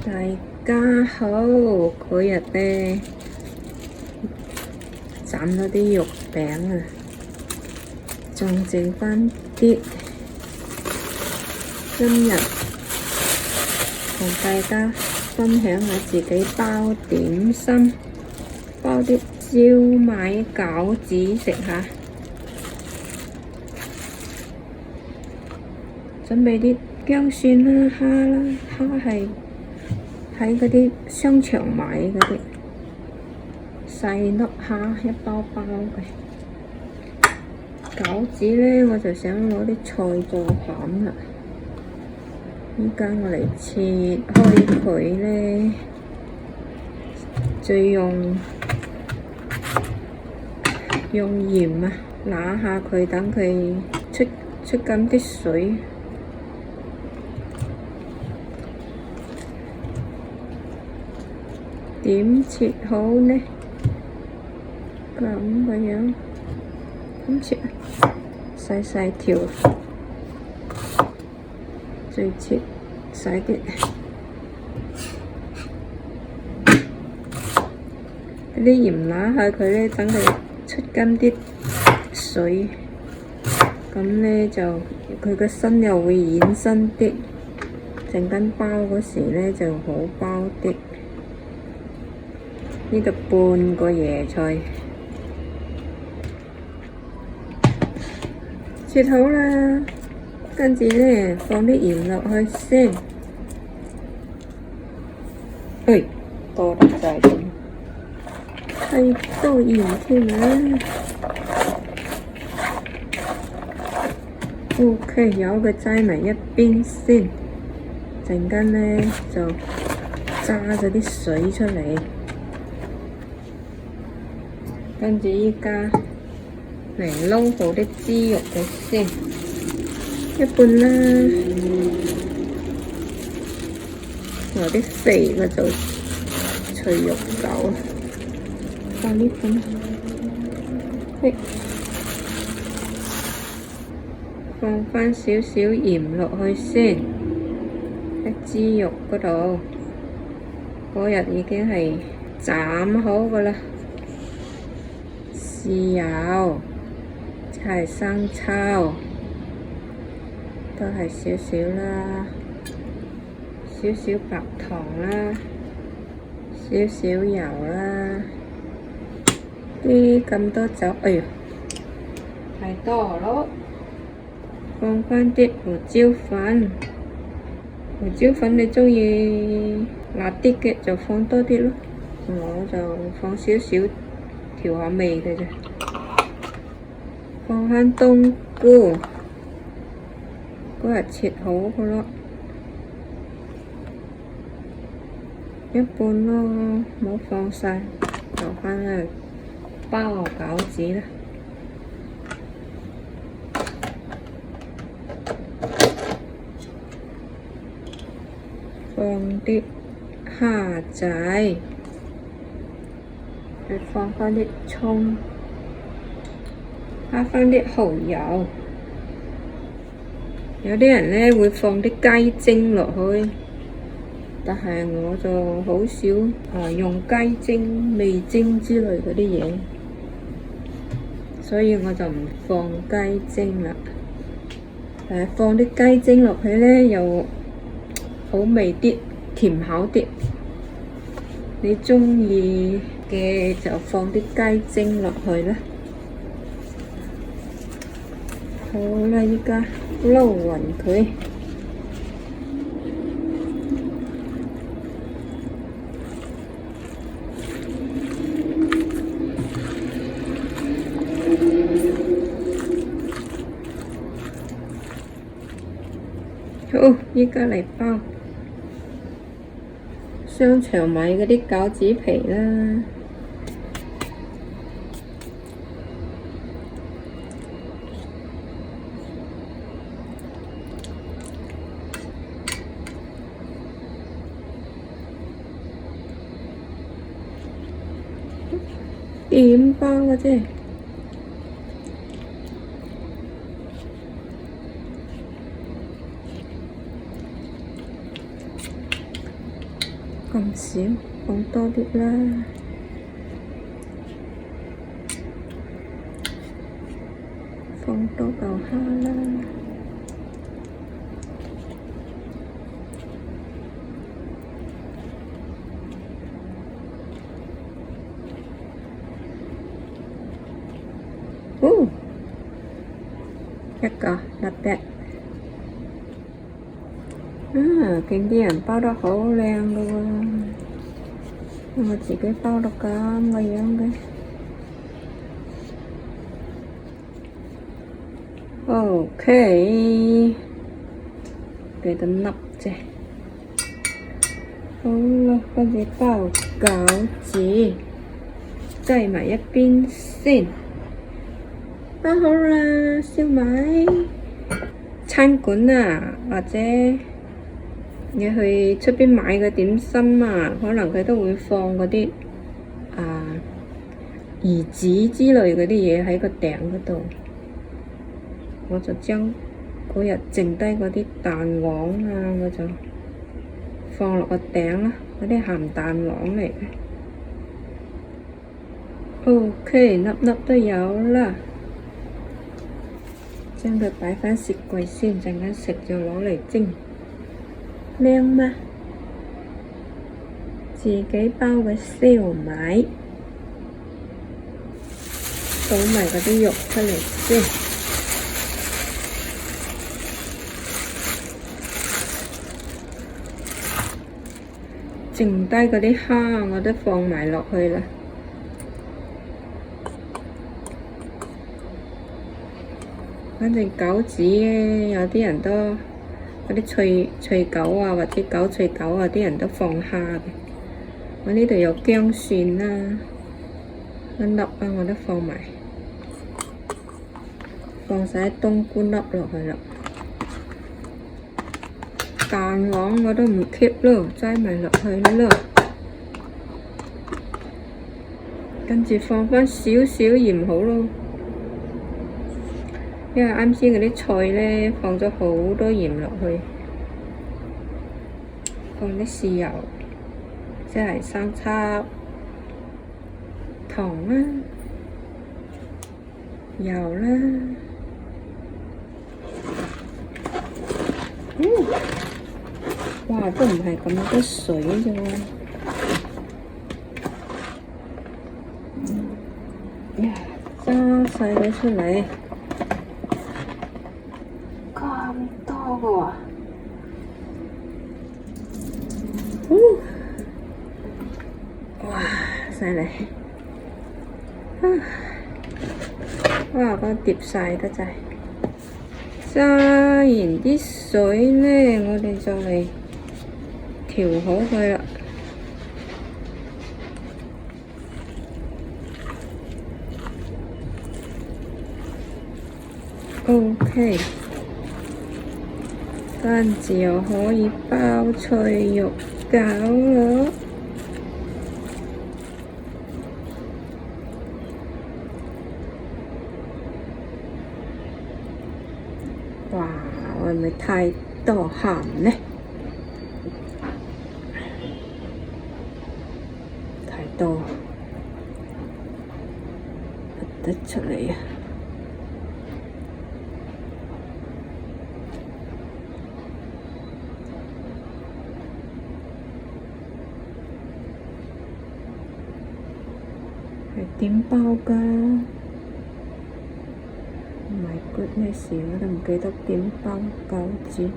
大家好，嗰日呢斬咗啲肉餅啊，仲剩返啲。今日同大家分享下自己包點心，包啲燒賣餃子食下。準備啲薑蒜啦、蝦啦，蝦係喺嗰啲商場買嗰啲細粒蝦，一包包嘅。餃子呢，我就想攞啲菜做餡啦。依家我嚟切開佢呢，再用鹽啊，揦下佢，等佢出緊啲水。點切好呢？咁個樣，咁切，細細條，再切細啲。啲鹽揦下佢呢，等佢出緊啲水，咁呢就佢個身又會軟身啲，陣間包嗰時呢就好包啲。呢度半個椰菜切好啦，跟住呢放啲鹽落去先。多得滯添，係多鹽添啊！OK， 由佢擠埋一邊先，陣間呢就揸咗啲水出嚟。跟住依家嚟撈好啲豬肉嘅先，一半啦，有啲肥嘅就脆肉狗，放呢半，放返少少鹽落去先，喺豬肉嗰度，嗰日已經係斬好㗎喇。豉油、柴生抽都係少少啦，少少白糖啦，少少油啦，啲咁多酒，哎呀，太多咯！放返啲胡椒粉，胡椒粉你鍾意辣啲嘅就放多啲咯，我就放少少。調下味嘅啫，放返冬菇，嗰日切好嘅咯，一半咯，冇放晒，留返去包餃子啦。放啲蝦仔。再放返啲葱，加返啲蠔油。有啲人呢會放啲雞精落去，但係我就好少用雞精、味精之類嗰啲嘢，所以我就唔放雞精啦。但係放啲雞精落去呢，又好味啲，甜口啲。你鍾意嘅就放啲雞精落去啦。好啦，依家撈勻佢。好，依家嚟包。商場買嗰啲餃子皮啦，點包嘅啫？咁少，放多啲啦。放多嚿蝦啦。哦，一個立得。見啲人包得好靚㗎喎，我自己包到咁個樣嘅。OK， 幾多粒啫？好啦，跟住包餃子，擠埋一邊先。包好啦，燒賣。餐館啊，或者你去出邊買嘅點心啊，可能佢都會放嗰啲魚子之類嗰啲嘢喺個頂嗰度。我就將嗰日剩低嗰啲蛋黃啊，我就放落個頂啦，嗰啲鹹蛋黃嚟嘅。OK， 粒粒都有啦，將佢擺返雪櫃先，陣間食就攞嚟蒸。靚嗎？自己包嘅燒賣，倒埋嗰啲肉出嚟先。剩低嗰啲蝦我都放埋落去啦。反正餃子咧，有啲人都嗰啲脆餃啊，或者韭脆餃啊，啲人都放蝦嘅。我呢度有薑蒜啦，一粒啊我都放埋，放晒冬菇粒落去啦。蛋黃我都唔 keep 咯，擠埋落去咯。跟住放返少少鹽好咯，因為啱先嗰啲菜咧放咗好多鹽落去，放啲豉油，即係生抽、糖啦、油啦。哇，都唔係咁多水啫喎！揸晒佢出嚟，咁多個喎！哇，犀利！哇，嗰碟晒得滯。揸完啲水咧，我哋就嚟調好佢啦。OK， 跟住又可以包脆肉餃啦。哇，會唔會太多鹹呢？太多，拔得出嚟啊！係點包㗎？My goodness，我都唔記得點包餃子。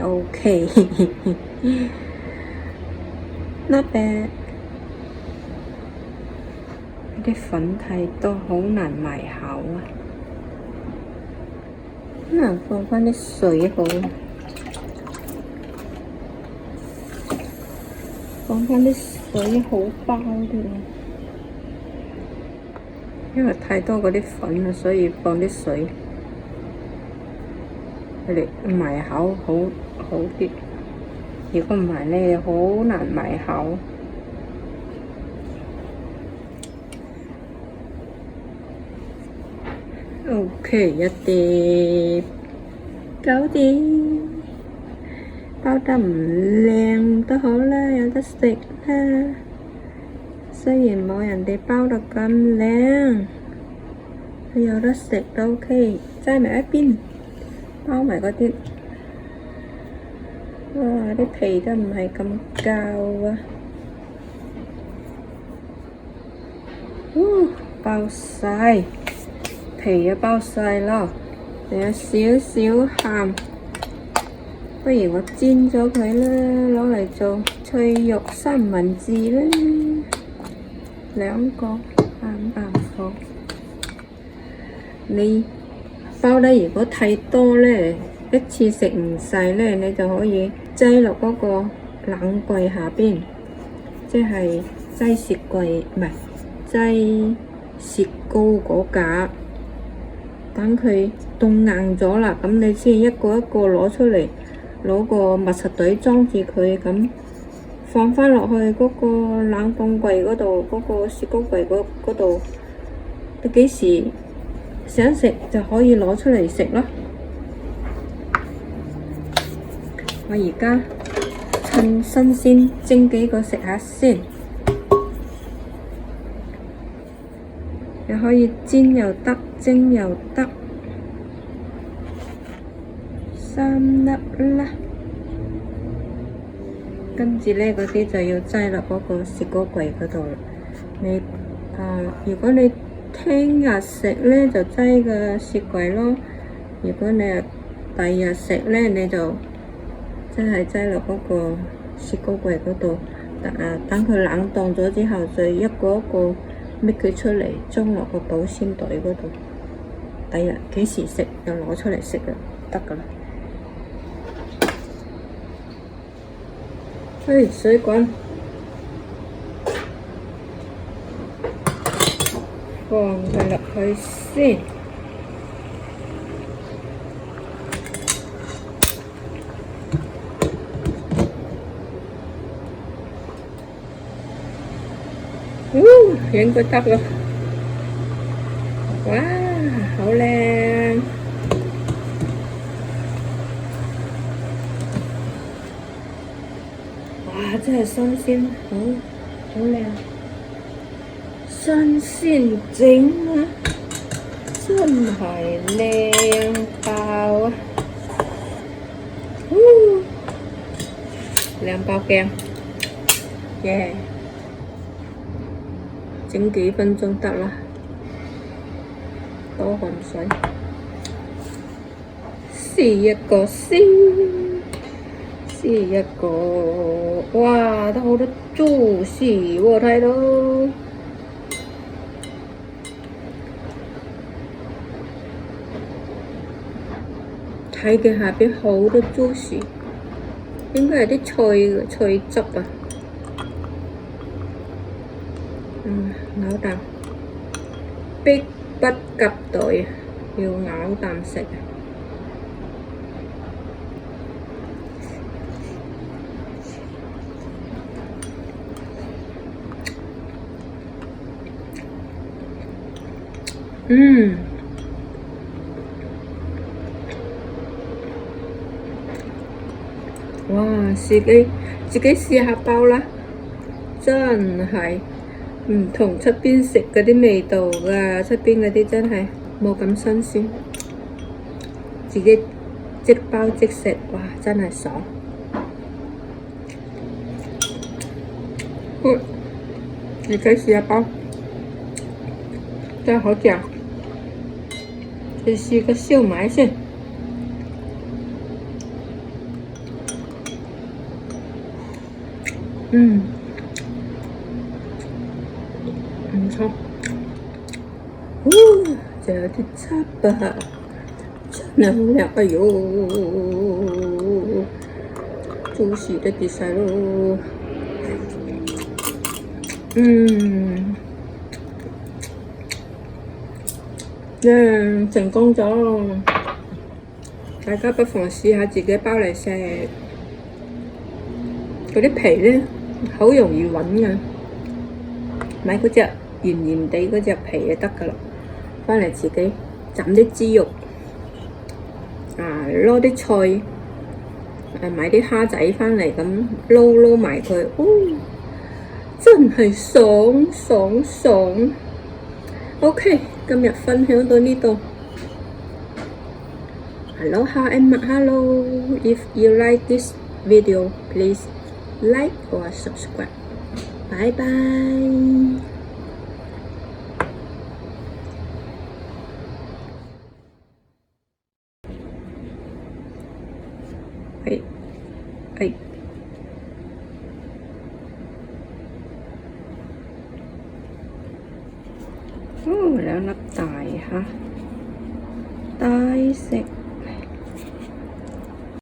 OK， not bad。啲粉太多，好難埋口啊！放翻啲水好，放翻啲水好包啲咯。因為太多嗰啲粉啦，所以放啲水，佢哋埋口好啲。如果唔係咧，好難埋口。OK， 一碟搞掂，包得唔靚都好啦，有得食啦。雖然冇人哋包得咁靚，佢有得食都 OK。擠埋一邊，包埋嗰啲。哇！啲皮都唔係咁膠啊！包晒。皮啊包晒咯，仲有少少鹹，不如我煎咗佢啦，攞嚟做脆肉三文治啦。2個啱火。你包得如果太多咧，一次食唔晒咧，你就可以擠落嗰個冷櫃下邊，即係擠雪櫃，唔係擠雪糕嗰架。等佢凍硬咗啦，咁你先一個一個攞出嚟，攞個密實袋裝住佢，咁放翻落去嗰個冷凍櫃嗰度，嗰個雪糕櫃嗰度，你幾時想食就可以攞出嚟食咯。我而家趁新鮮蒸幾個食下先，又可以煎又得，蒸又得，3粒啦。跟住咧，嗰啲就要擠落嗰個雪糕櫃嗰度啦。如果你聽日食咧，就擠個雪櫃咯。如果你係第日食咧，你就真係擠落嗰個雪糕櫃嗰度。等佢冷凍咗之後，再一個一個搣佢出嚟，裝落個保鮮袋嗰度。第日幾時食就攞出嚟食啦，得噶啦。水滾，放佢落去先。應該得咯。哇，好靚！哇，真係新鮮，好靚，新鮮整啊，真係靚爆啊！靚爆鏡，耶！整幾分鐘得啦，多汗水，試一個先，試一個，哇，都好多juicy喎，睇到，睇嘅下邊好多juicy，應該係啲菜汁啊。咬啖，迫不及待要咬啖食。哇！自己試下包啦，真係〜唔同出邊食嗰啲味道㗎，出邊嗰啲真係冇咁新鮮，自己即包即食，哇！真係爽。你可以試下包，真係好正。你試個燒賣先。唔錯，仲有啲汁啊，汁涼了，哎呦，做事都跌晒咯。成功咗，大家不妨試下自己包嚟食。嗰啲皮咧好容易揾嘅，買嗰隻圓圓地嗰隻皮就得噶啦。翻嚟自己斬啲豬肉，攞啲菜，買啲蝦仔翻嚟咁撈埋佢，真係爽爽爽。OK， 今日分享到呢度。Aloha and mahalo. If you like this video, please like or subscribe. Bye bye. 2粒大蝦，大食。